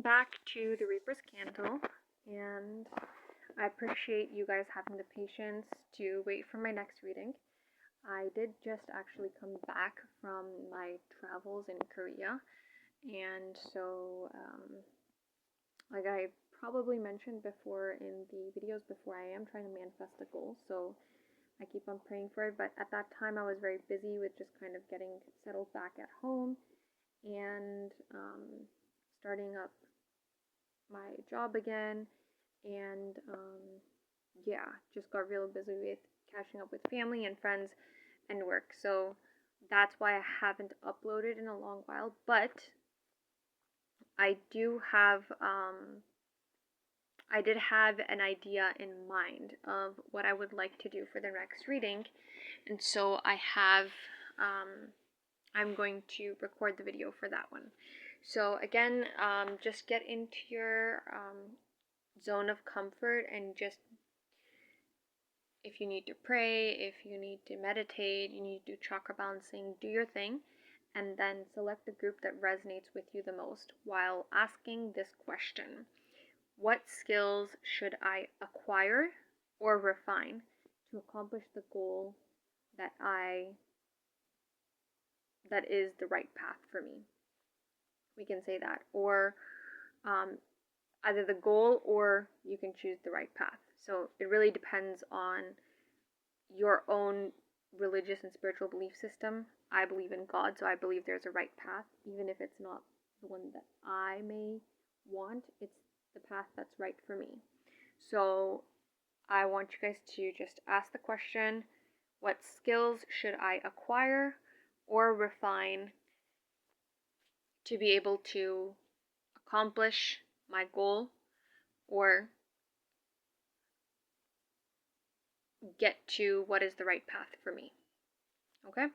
welcome back to the Reaper's Candle, and I appreciate you guys having the patience to wait for my next reading. I did just actually come back from my travels in Korea, and so, like I probably mentioned before in the videos before, I am trying to manifest a goal, so I keep on praying for it, but at that time I was very busy with just kind of getting settled back at home and starting up my job again, and yeah, just got real busy with catching up with family and friends and work. So that's why I haven't uploaded in a long while, but I do have I did have an idea in mind of what I would like to do for the next reading, and so I have I'm going to record the video for that one. So again, just get into your zone of comfort, and just, if you need to pray, if you need to meditate, you need to do chakra balancing, do your thing, and then select the group that resonates with you the most while asking this question: what skills should I acquire or refine to accomplish the goal that is the right path for me? We can say that, or either the goal, or you can choose the right path. So it really depends on your own religious and spiritual belief system. I believe in God, so I believe there's a right path, even if it's not the one that I may want. It's the path that's right for me. So I want you guys to just ask the question: what skills should I acquire or refine to be able to accomplish my goal or get to what is the right path for me? Okay?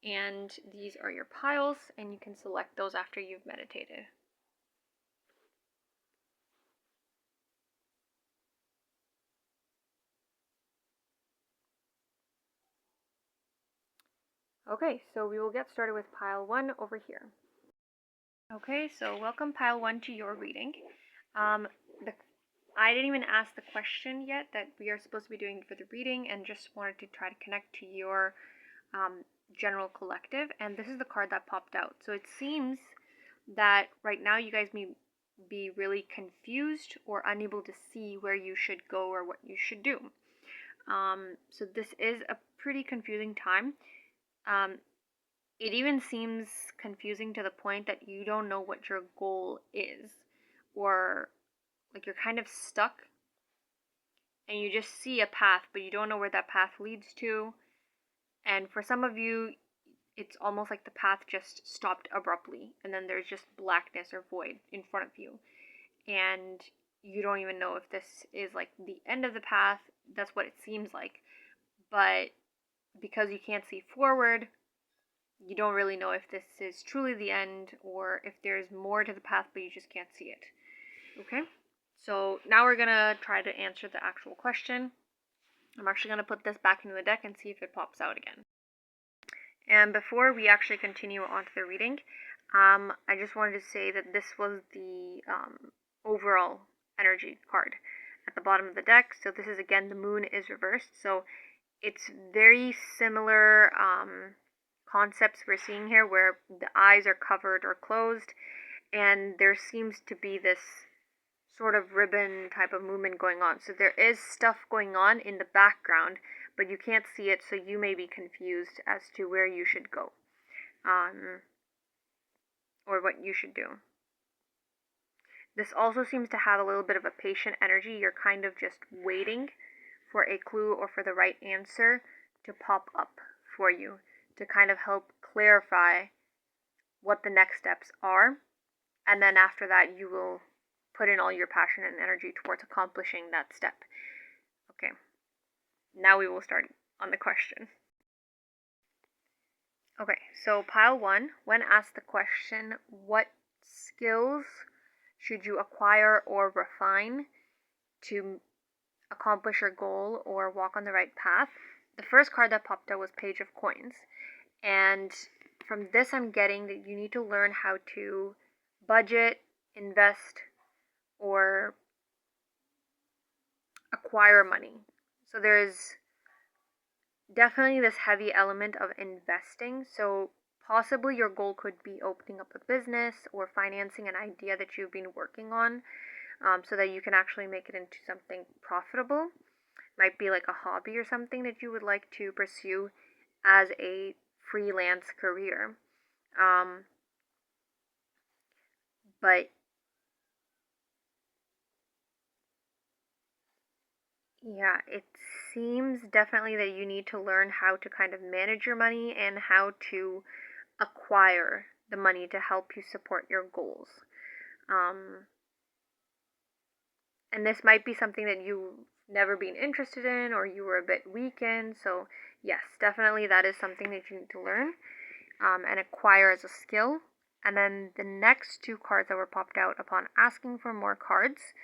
And these are your piles, and you can select those after you've meditated. Okay, so we will get started with pile 1 over here. Okay, so welcome pile 1 to your reading. I didn't even ask the question yet that we are supposed to be doing for the reading, and just wanted to try to connect to your general collective, and this is the card that popped out. So it seems that right now you guys may be really confused or unable to see where you should go or what you should do. So this is a pretty confusing time. It even seems confusing to the point that you don't know what your goal is, or like you're kind of stuck and you just see a path, but you don't know where that path leads to. And for some of you, it's almost like the path just stopped abruptly, and then there's just blackness or void in front of you, and you don't even know if this is like the end of the path. That's what it seems like, but because you can't see forward, you don't really know if this is truly the end or if there's more to the path, but you just can't see it. Okay, so now we're gonna try to answer the actual question. I'm actually gonna put this back into the deck and see if it pops out again. And before we actually continue on to the reading, I just wanted to say that this was the overall energy card at the bottom of the deck. So this is, again, the moon is reversed. So it's very similar concepts we're seeing here, where the eyes are covered or closed, and there seems to be this sort of ribbon type of movement going on. So there is stuff going on in the background, but you can't see it, so you may be confused as to where you should go, or what you should do. This also seems to have a little bit of a patient energy. You're kind of just waiting for a clue or for the right answer to pop up for you, to kind of help clarify what the next steps are, and then after that you will put in all your passion and energy towards accomplishing that step. Okay, now we will start on the question. Okay, so pile 1, when asked the question, what skills should you acquire or refine to accomplish your goal or walk on the right path, the first card that popped out was Page of Coins. And from this I'm getting that you need to learn how to budget invest or acquire money. So there's definitely this heavy element of investing. So possibly your goal could be opening up a business or financing an idea that you've been working on, so that you can actually make it into something profitable. Might be like a hobby or something that you would like to pursue as a freelance career. Um, but yeah, it seems definitely that you need to learn how to kind of manage your money and how to acquire the money to help you support your goals. Um, and this might be something that you've never been interested in or you were a bit weak in. So, yes, definitely that is something that you need to learn, and acquire as a skill. And then the next two cards that were popped out upon asking for more cards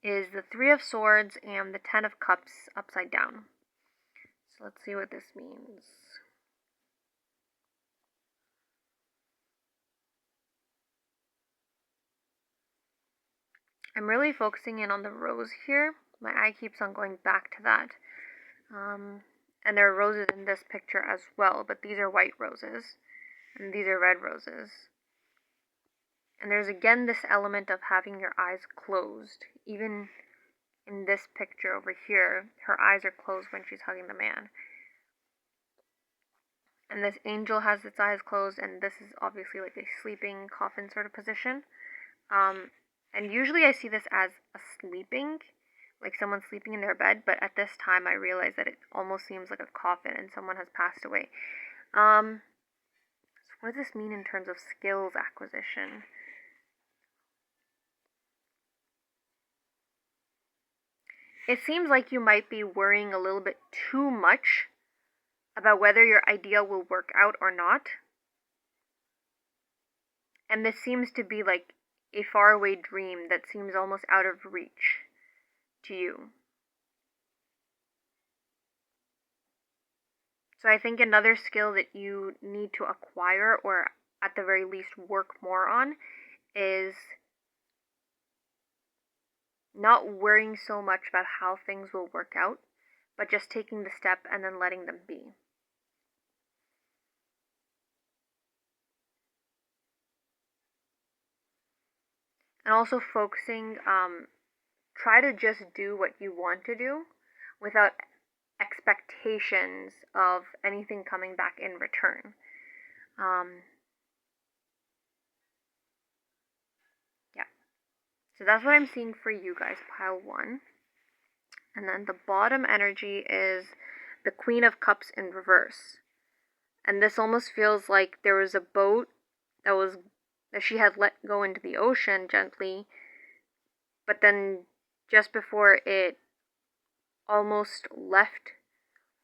is the Three of Swords and the Ten of Cups upside down. So let's see what this means. I'm really focusing in on the rose here. My eye keeps on going back to that. And there are roses in this picture as well, but these are white roses, and these are red roses. And there's again this element of having your eyes closed. Even in this picture over here, her eyes are closed when she's hugging the man. And this angel has its eyes closed, and this is obviously like a sleeping coffin sort of position. And usually I see this as a sleeping, like someone sleeping in their bed, but at this time I realize that it almost seems like a coffin and someone has passed away. So what does this mean in terms of skills acquisition? It seems like you might be worrying a little bit too much about whether your idea will work out or not. And this seems to be like a faraway dream that seems almost out of reach to you. So I think another skill that you need to acquire, or at the very least work more on, is not worrying so much about how things will work out, but just taking the step and then letting them be. And also focusing, try to just do what you want to do without expectations of anything coming back in return. Yeah. So that's what I'm seeing for you guys, pile one. And then the bottom energy is the Queen of Cups in reverse. And this almost feels like there was a boat that she had let go into the ocean gently, but then just before it almost left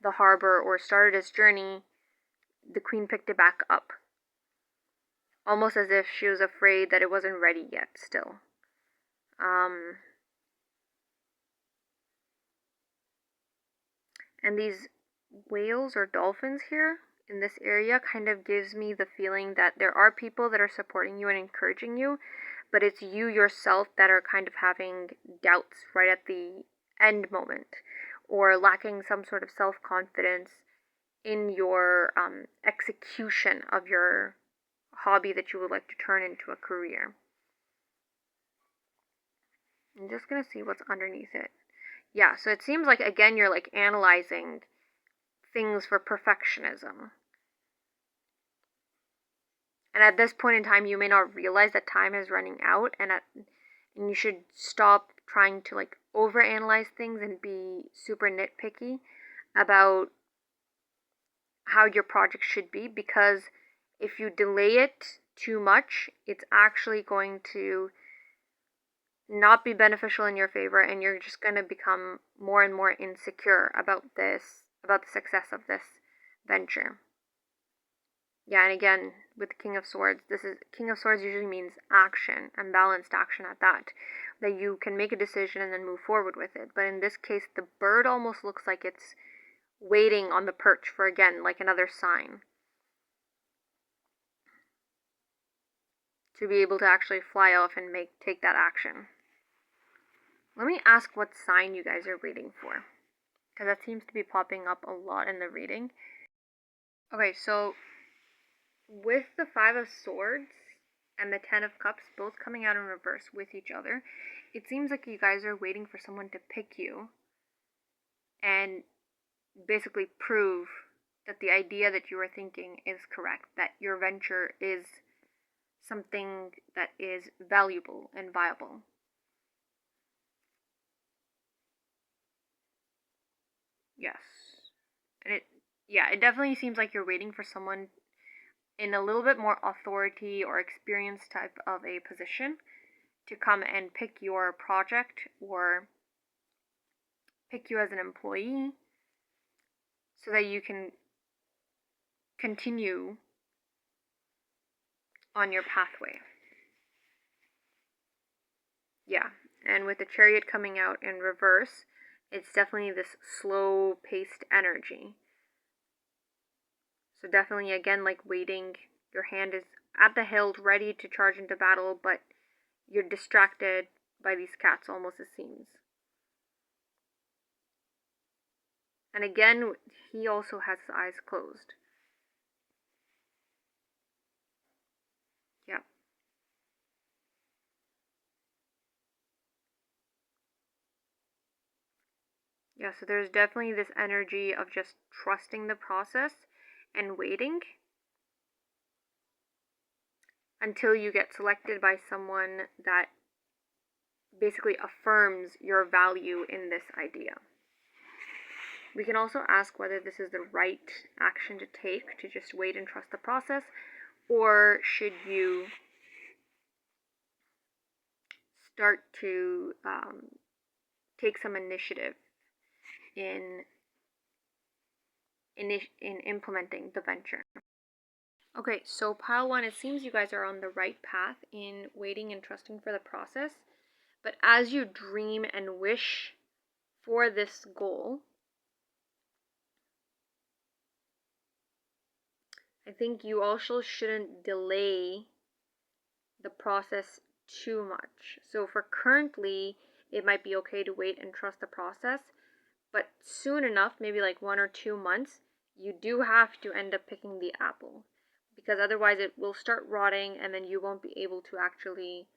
the harbor or started its journey, the queen picked it back up. Almost as if she was afraid that it wasn't ready yet still. And these whales or dolphins here in this area kind of gives me the feeling that there are people that are supporting you and encouraging you, but it's you yourself that are kind of having doubts right at the end moment, or lacking some sort of self-confidence in your execution of your hobby that you would like to turn into a career. I'm just going to see what's underneath it. Yeah, so it seems like, again, you're like analyzing things for perfectionism. And at this point in time, you may not realize that time is running out, and you should stop trying to like overanalyze things and be super nitpicky about how your project should be, because if you delay it too much, it's actually going to not be beneficial in your favor, and you're just going to become more and more insecure about the success of this venture. Yeah, and again, with the King of Swords, King of Swords usually means action, and balanced action at that you can make a decision and then move forward with it. But in this case, the bird almost looks like it's waiting on the perch for, again, like another sign. to be able to actually fly off and take that action. Let me ask what sign you guys are reading for, because that seems to be popping up a lot in the reading. Okay, so with the Five of Swords and the Ten of Cups both coming out in reverse with each other, it seems like you guys are waiting for someone to pick you and basically prove that the idea that you are thinking is correct, that your venture is something that is valuable and viable. Yes. And it definitely seems like you're waiting for someone in a little bit more authority or experience type of a position to come and pick your project or pick you as an employee so that you can continue on your pathway. Yeah, and with the Chariot coming out in reverse, it's definitely this slow-paced energy. So definitely, again, like waiting, your hand is at the hilt, ready to charge into battle, but you're distracted by these cats, almost it seems. And again, he also has his eyes closed. Yeah. Yeah, so there's definitely this energy of just trusting the process and waiting until you get selected by someone that basically affirms your value in this idea. We can also ask whether this is the right action to take, to just wait and trust the process, or should you start to take some initiative in implementing the venture. Okay, so pile 1, it seems you guys are on the right path in waiting and trusting for the process, but as you dream and wish for this goal, I think you also shouldn't delay the process too much. So for currently, it might be okay to wait and trust the process, but soon enough, maybe like 1 or 2 months, you do have to end up picking the apple, because otherwise it will start rotting and then you won't be able to actually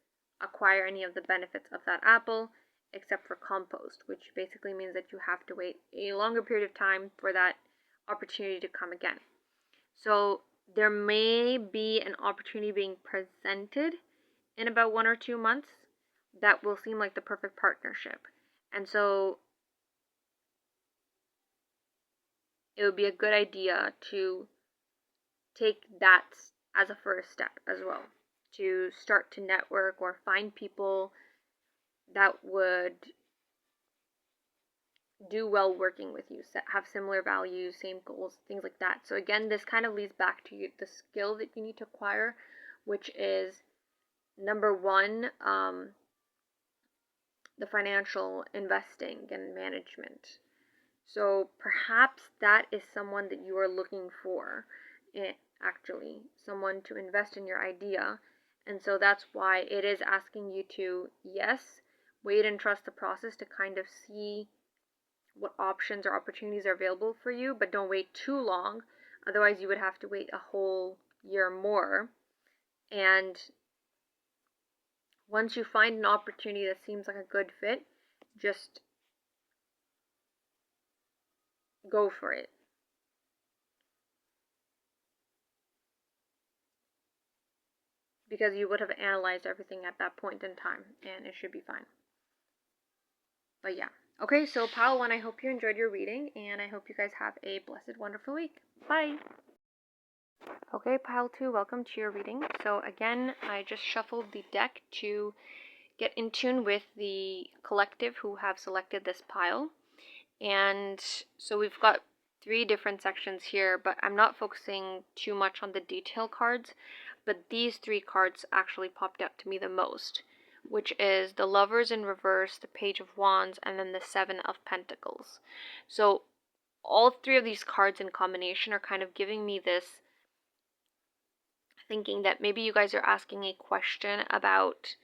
acquire any of the benefits of that apple except for compost, which basically means that you have to wait a longer period of time for that opportunity to come again. So there may be an opportunity being presented in about 1 or 2 months that will seem like the perfect partnership. And so it would be a good idea to take that as a first step as well, to start to network or find people that would do well working with you, have similar values, same goals, things like that. So again, this kind of leads back to the skill that you need to acquire, which is number 1, the financial investing and management. So perhaps that is someone that you are looking for, actually, someone to invest in your idea. And so that's why it is asking you to, yes, wait and trust the process to kind of see what options or opportunities are available for you, but don't wait too long. Otherwise, you would have to wait a whole year more. And once you find an opportunity that seems like a good fit, just go for it. Because you would have analyzed everything at that point in time, and it should be fine. But yeah. Okay, so pile 1, I hope you enjoyed your reading, and I hope you guys have a blessed, wonderful week. Bye! Okay, pile 2, welcome to your reading. So again, I just shuffled the deck to get in tune with the collective who have selected this pile. And so we've got 3 different sections here, but I'm not focusing too much on the detail cards, but these 3 cards actually popped out to me the most, which is the Lovers in reverse, the Page of Wands, and then the 7 of Pentacles. So all 3 of these cards in combination are kind of giving me this thinking that maybe you guys are asking a question about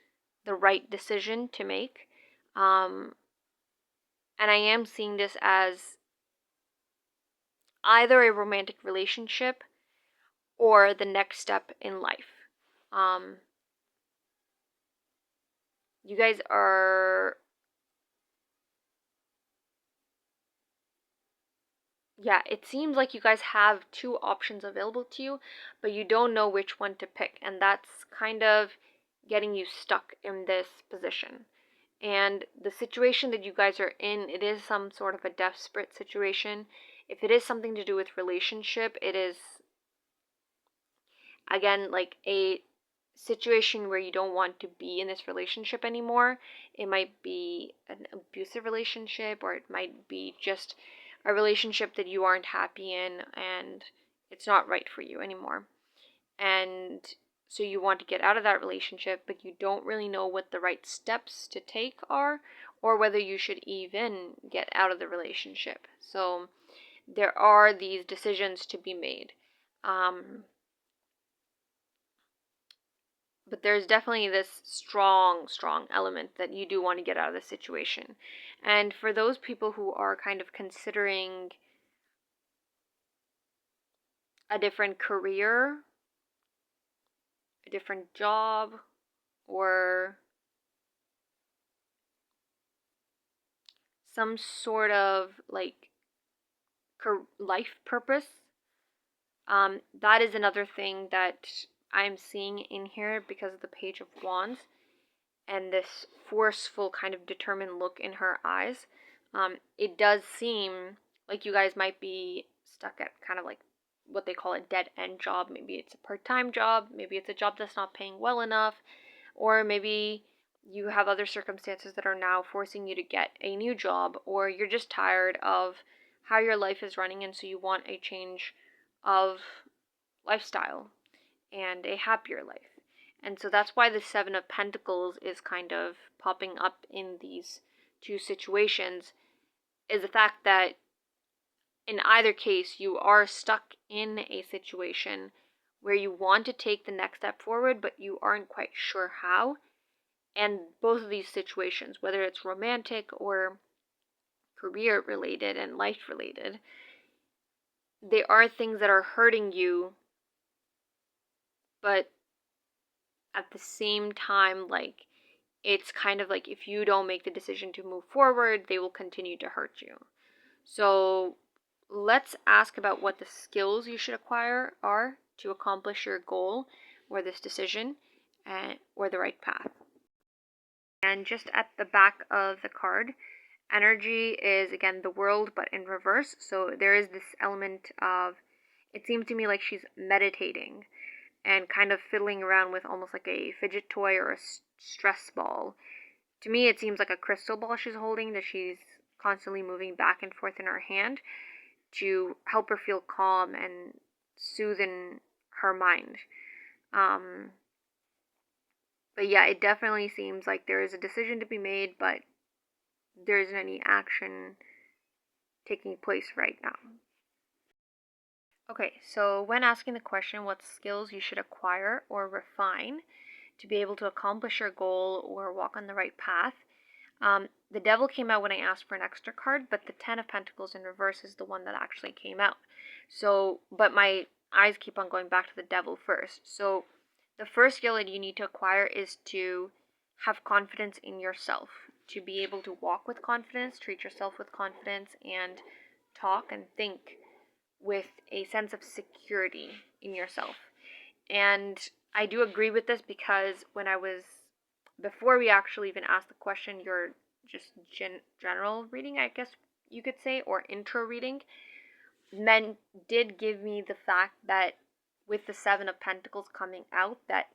the right decision to make. And I am seeing this as either a romantic relationship or the next step in life. You guys are, yeah, it seems like you guys have two options available to you, but you don't know which one to pick, and that's kind of getting you stuck in this position. And the situation that you guys are in, it is some sort of a desperate situation. If it is something to do with relationship, it is, again, like a situation where you don't want to be in this relationship anymore. It might be an abusive relationship, or it might be just a relationship that you aren't happy in and it's not right for you anymore. And so you want to get out of that relationship, but you don't really know what the right steps to take are, or whether you should even get out of the relationship. So there are these decisions to be made. But there's definitely this strong, strong element that you do want to get out of the situation. And for those people who are kind of considering a different career, a different job, or some sort of like life purpose, that is another thing that I'm seeing in here because of the Page of Wands and this forceful kind of determined look in her eyes. It does seem like you guys might be stuck at kind of like what they call a dead end job. Maybe it's a part-time job, maybe it's a job that's not paying well enough, or maybe you have other circumstances that are now forcing you to get a new job, or you're just tired of how your life is running and so you want a change of lifestyle and a happier life. And so that's why the Seven of Pentacles is kind of popping up in these two situations, is the fact that in either case you are stuck in a situation where you want to take the next step forward but you aren't quite sure how. And both of these situations, whether it's romantic or career related and life related, they are things that are hurting you, but at the same time, like, it's kind of like if you don't make the decision to move forward, they will continue to hurt you. So let's ask about what the skills you should acquire are to accomplish your goal or this decision, or the right path. And just at the back of the card, energy is again the world but in reverse. So there is this element of, it seems to me like she's meditating and kind of fiddling around with almost like a fidget toy or a stress ball. To me, it seems like a crystal ball she's holding that she's constantly moving back and forth in her hand to help her feel calm and soothe in her mind. But yeah, it definitely seems like there is a decision to be made, but there isn't any action taking place right now. Okay, so when asking the question what skills you should acquire or refine to be able to accomplish your goal or walk on the right path, the Devil came out when I asked for an extra card, but the Ten of Pentacles in reverse is the one that actually came out. So, but my eyes keep on going back to the Devil first. So the first skill that you need to acquire is to have confidence in yourself, to be able to walk with confidence, treat yourself with confidence, and talk and think with a sense of security in yourself. And I do agree with this because when I was, before we actually even asked the question, your just general reading, I guess you could say, or intro reading, men did give me the fact that with the Seven of Pentacles coming out, that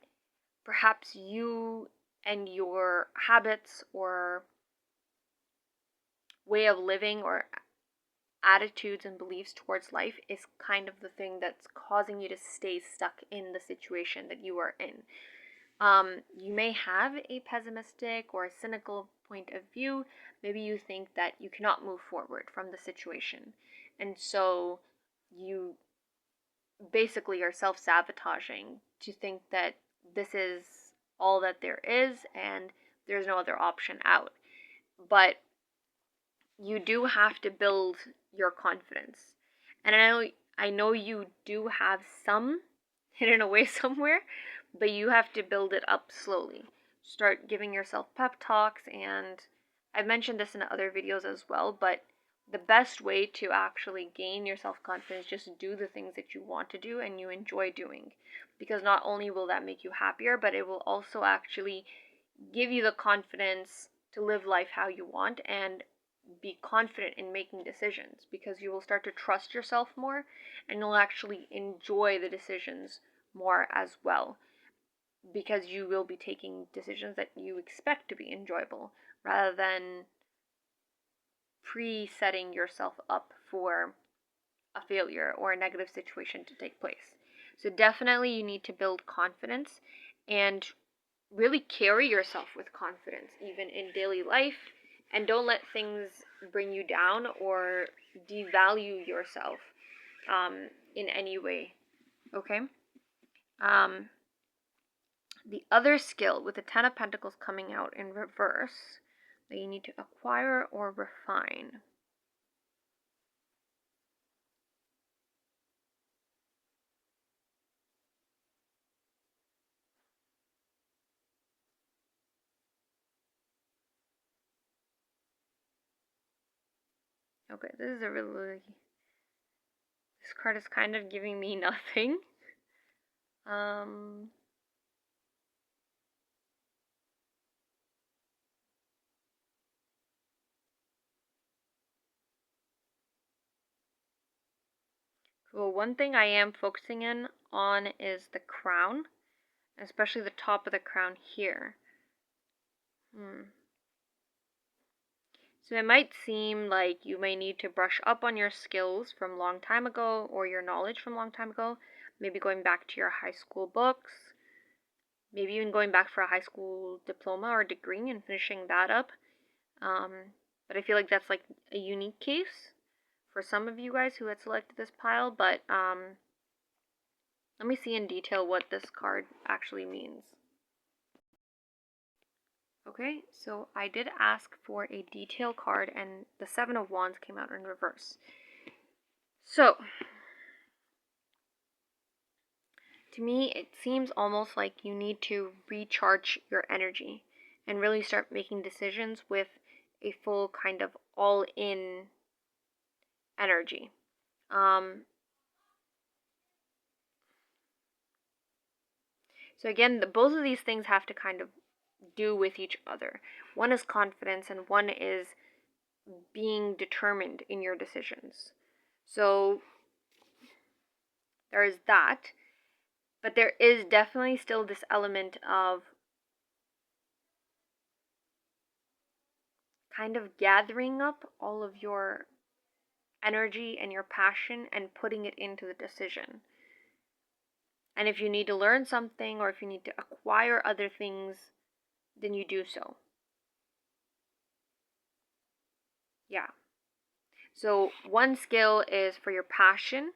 perhaps you and your habits or way of living or attitudes and beliefs towards life is kind of the thing that's causing you to stay stuck in the situation that you are in. You may have a pessimistic or a cynical point of view. Maybe you think that you cannot move forward from the situation. And so you basically are self-sabotaging to think that this is all that there is and there's no other option out. But you do have to build your confidence. And I know you do have some hidden away somewhere, but you have to build it up slowly. Start giving yourself pep talks, and I've mentioned this in other videos as well, but the best way to actually gain your self-confidence is just do the things that you want to do and you enjoy doing. Because not only will that make you happier, but it will also actually give you the confidence to live life how you want and be confident in making decisions, because you will start to trust yourself more and you'll actually enjoy the decisions more as well, because you will be taking decisions that you expect to be enjoyable rather than pre-setting yourself up for a failure or a negative situation to take place. So definitely you need to build confidence and really carry yourself with confidence even in daily life, and don't let things bring you down or devalue yourself in any way. Okay. The other skill with the Ten of Pentacles coming out in reverse that you need to acquire or refine. Okay, this card is kind of giving me nothing. Cool. One thing I am focusing in on is the crown, especially the top of the crown here. So it might seem like you may need to brush up on your skills from long time ago or your knowledge from long time ago, maybe going back to your high school books, maybe even going back for a high school diploma or degree and finishing that up. But I feel like that's like a unique case for some of you guys who had selected this pile, but let me see in detail what this card actually means. Okay, so I did ask for a detail card and the Seven of Wands came out in reverse. So, to me, it seems almost like you need to recharge your energy and really start making decisions with a full kind of all-in energy. So again, both of these things have to kind of do with each other. One is confidence and one is being determined in your decisions. So there is that, but there is definitely still this element of kind of gathering up all of your energy and your passion and putting it into the decision. And if you need to learn something or if you need to acquire other things, then you do so. Yeah. So one skill is for your passion,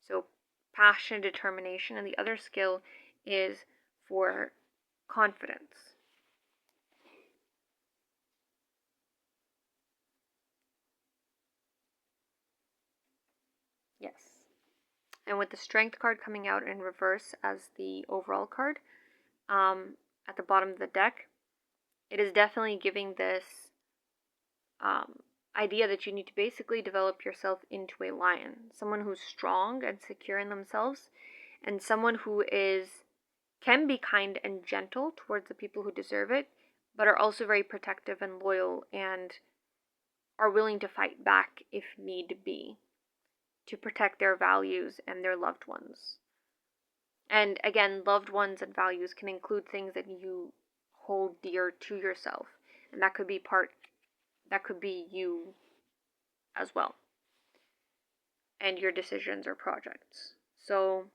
so passion, determination, and the other skill is for confidence. Yes. And with the Strength card coming out in reverse as the overall card, at the bottom of the deck, it is definitely giving this idea that you need to basically develop yourself into a lion, someone who's strong and secure in themselves, and someone who can be kind and gentle towards the people who deserve it, but are also very protective and loyal and are willing to fight back if need be to protect their values and their loved ones. And again, loved ones and values can include things that you hold dear to yourself, and that could be you as well, and your decisions or projects. So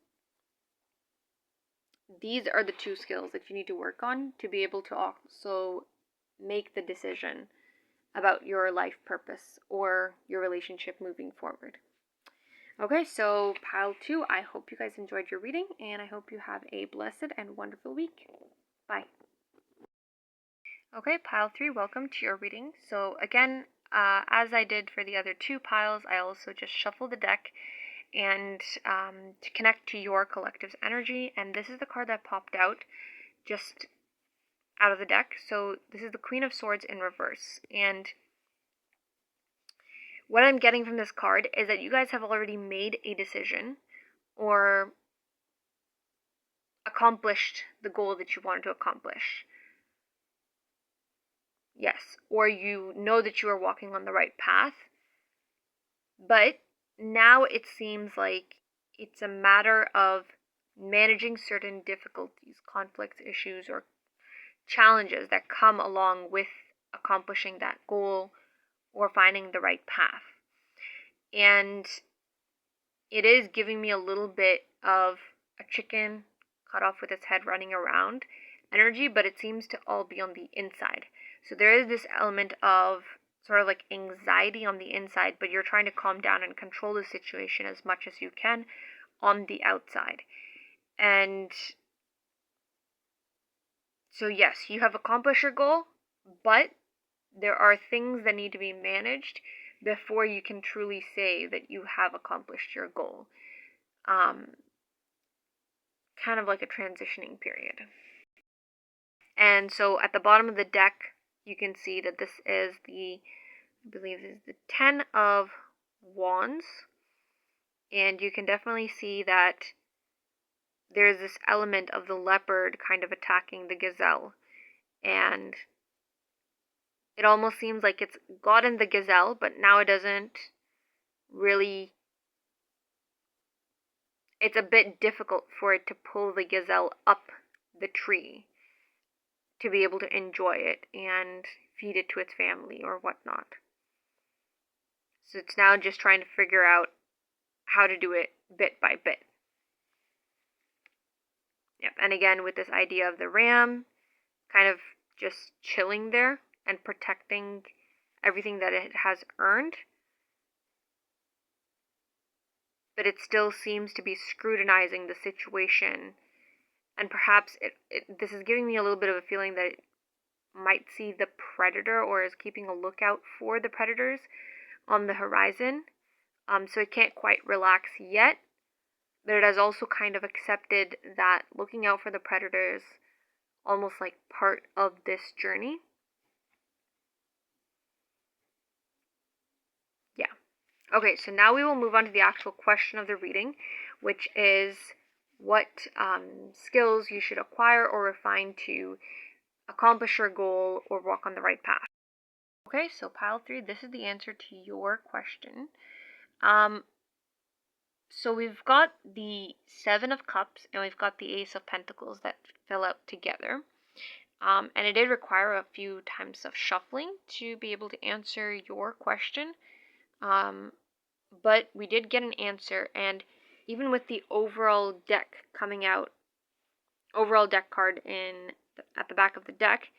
these are the two skills that you need to work on to be able to also make the decision about your life purpose or your relationship moving forward. Okay, so pile 2, I hope you guys enjoyed your reading, and I hope you have a blessed and wonderful week. Bye. Okay, pile 3, welcome to your reading. So again, as I did for the other 2 piles, I also just shuffle the deck and to connect to your collective's energy, and this is the card that popped out just out of the deck. So this is the Queen of Swords in reverse, and what I'm getting from this card is that you guys have already made a decision or accomplished the goal that you wanted to accomplish. Yes, or you know that you are walking on the right path, but now it seems like it's a matter of managing certain difficulties, conflicts, issues, or challenges that come along with accomplishing that goal or finding the right path. And it is giving me a little bit of a chicken cut off with its head running around energy, but it seems to all be on the inside. So there is this element of sort of like anxiety on the inside, but you're trying to calm down and control the situation as much as you can on the outside. And so yes, you have accomplished your goal, but there are things that need to be managed before you can truly say that you have accomplished your goal. Kind of like a transitioning period. And so at the bottom of the deck, you can see that this is I believe this is the 10 of Wands. And you can definitely see that there's this element of the leopard kind of attacking the gazelle. And it almost seems like it's gotten the gazelle, but now it doesn't really. It's a bit difficult for it to pull the gazelle up the tree to be able to enjoy it and feed it to its family or whatnot. So it's now just trying to figure out how to do it bit by bit. Yep. And again, with this idea of the ram kind of just chilling there and protecting everything that it has earned, but it still seems to be scrutinizing the situation. And perhaps this is giving me a little bit of a feeling that it might see the predator or is keeping a lookout for the predators on the horizon. So it can't quite relax yet, but it has also kind of accepted that looking out for the predators almost like part of this journey. Yeah. Okay, so now we will move on to the actual question of the reading, which is what skills you should acquire or refine to accomplish your goal or walk on the right path. Okay, so pile 3, this is the answer to your question. So we've got the 7 of Cups and we've got the Ace of Pentacles that fill out together. And it did require a few times of shuffling to be able to answer your question. But we did get an answer, and even with the overall deck coming out, overall deck card at the back of the deck,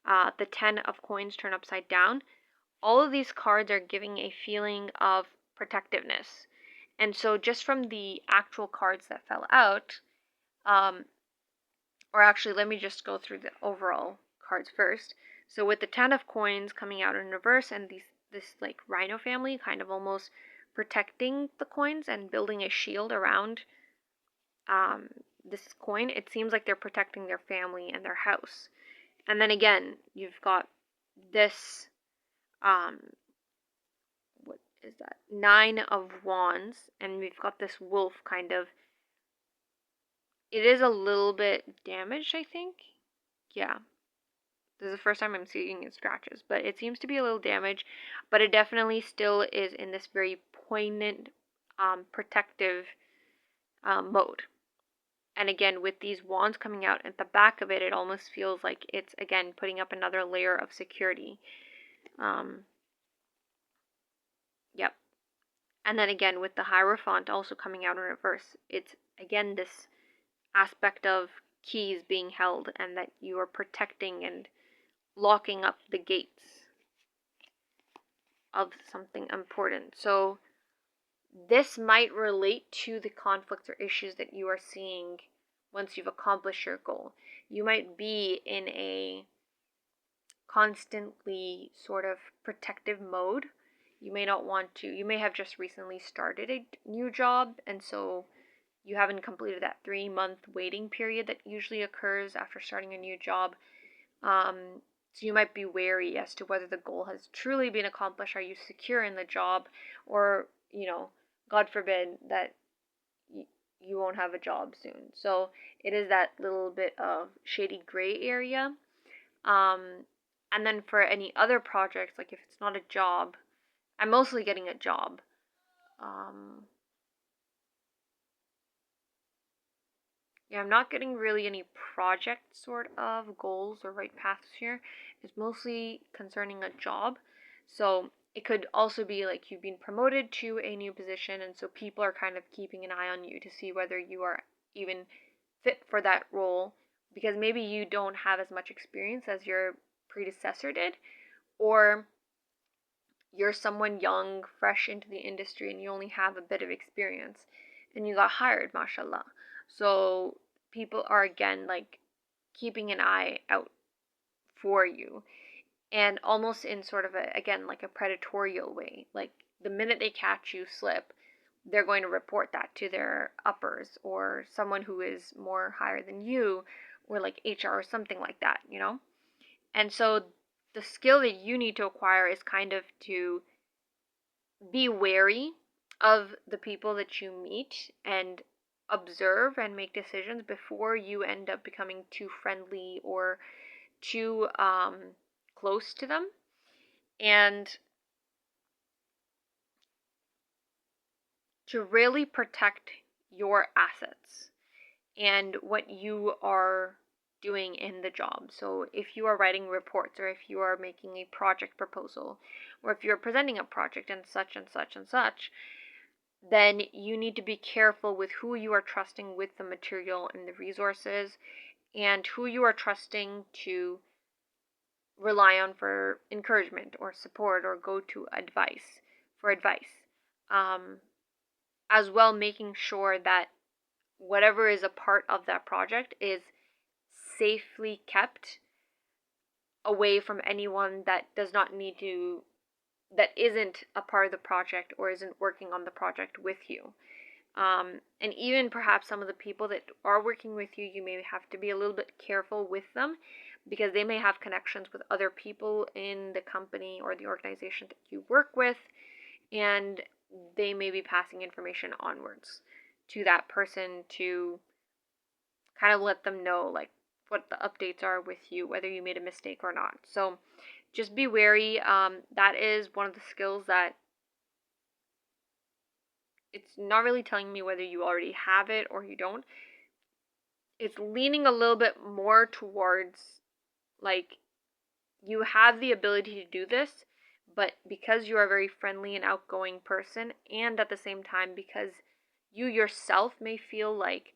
the 10 of Coins turned upside down, all of these cards are giving a feeling of protectiveness. And so just from the actual cards that fell out, or actually let me just go through the overall cards first. So with the 10 of Coins coming out in reverse and this like rhino family kind of almost protecting the coins and building a shield around this coin, it seems like they're protecting their family and their house. And then again, you've got this what is that? 9 of Wands, and we've got this wolf kind of. It is a little bit damaged, I think. Yeah. This is the first time I'm seeing it scratches, but it seems to be a little damaged, but it definitely still is in this very poignant, protective mode. And again, with these wands coming out at the back of it, it almost feels like it's, again, putting up another layer of security. Yep. And then again, with the Hierophant also coming out in reverse, it's, again, this aspect of keys being held and that you are protecting and locking up the gates of something important. So this might relate to the conflicts or issues that you are seeing once you've accomplished your goal. You might be in a constantly sort of protective mode. You may not want to, you may have just recently started a new job, and so you haven't completed that 3-month waiting period that usually occurs after starting a new job. So you might be wary as to whether the goal has truly been accomplished. Are you secure in the job? Or, God forbid that you won't have a job soon. So it is that little bit of shady gray area. And then for any other projects, like if it's not a job, I'm mostly getting a job. Yeah, I'm not getting really any project sort of goals or right paths here. It's mostly concerning a job. So it could also be like you've been promoted to a new position, and so people are kind of keeping an eye on you to see whether you are even fit for that role, because maybe you don't have as much experience as your predecessor did, or you're someone young, fresh into the industry, and you only have a bit of experience, and you got hired, mashallah. So people are again like keeping an eye out for you, and almost in sort of a, again, like a predatorial way. Like the minute they catch you slip, they're going to report that to their uppers or someone who is more higher than you, or like HR or something like that, And so the skill that you need to acquire is kind of to be wary of the people that you meet and observe and make decisions before you end up becoming too friendly or too close to them. And to really protect your assets and what you are doing in the job. So if you are writing reports, or if you are making a project proposal, or if you're presenting a project and such and such and such, then you need to be careful with who you are trusting with the material and the resources, and who you are trusting to rely on for encouragement or support or go to advice for advice. As well, making sure that whatever is a part of that project is safely kept away from anyone that does not need to, that isn't a part of the project or isn't working on the project with you. And even perhaps some of the people that are working with you, you may have to be a little bit careful with them, because they may have connections with other people in the company or the organization that you work with, and they may be passing information onwards to that person to kind of let them know like what the updates are with you, whether you made a mistake or not. So just be wary. That is one of the skills that it's not really telling me whether you already have it or you don't. It's leaning a little bit more towards like you have the ability to do this, but because you are a very friendly and outgoing person, and at the same time because you yourself may feel like,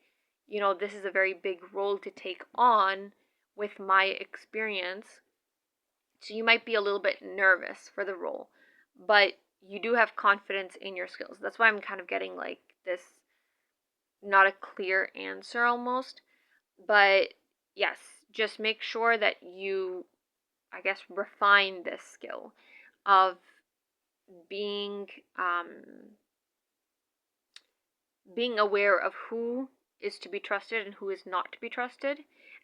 this is a very big role to take on with my experience, so you might be a little bit nervous for the role, but you do have confidence in your skills. That's why I'm kind of getting like this, not a clear answer almost, but yes, just make sure that you, I guess, refine this skill of being being aware of who is to be trusted and who is not to be trusted,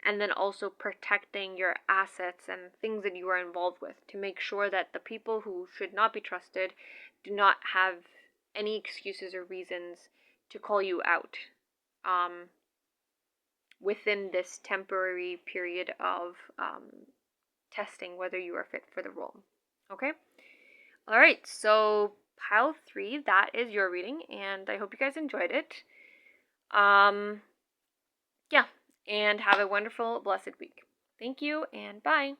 and then also protecting your assets and things that you are involved with to make sure that the people who should not be trusted do not have any excuses or reasons to call you out within this temporary period of testing whether you are fit for the role. Okay? Alright, so pile 3, that is your reading, and I hope you guys enjoyed it. Yeah, and have a wonderful, blessed week. Thank you, and bye.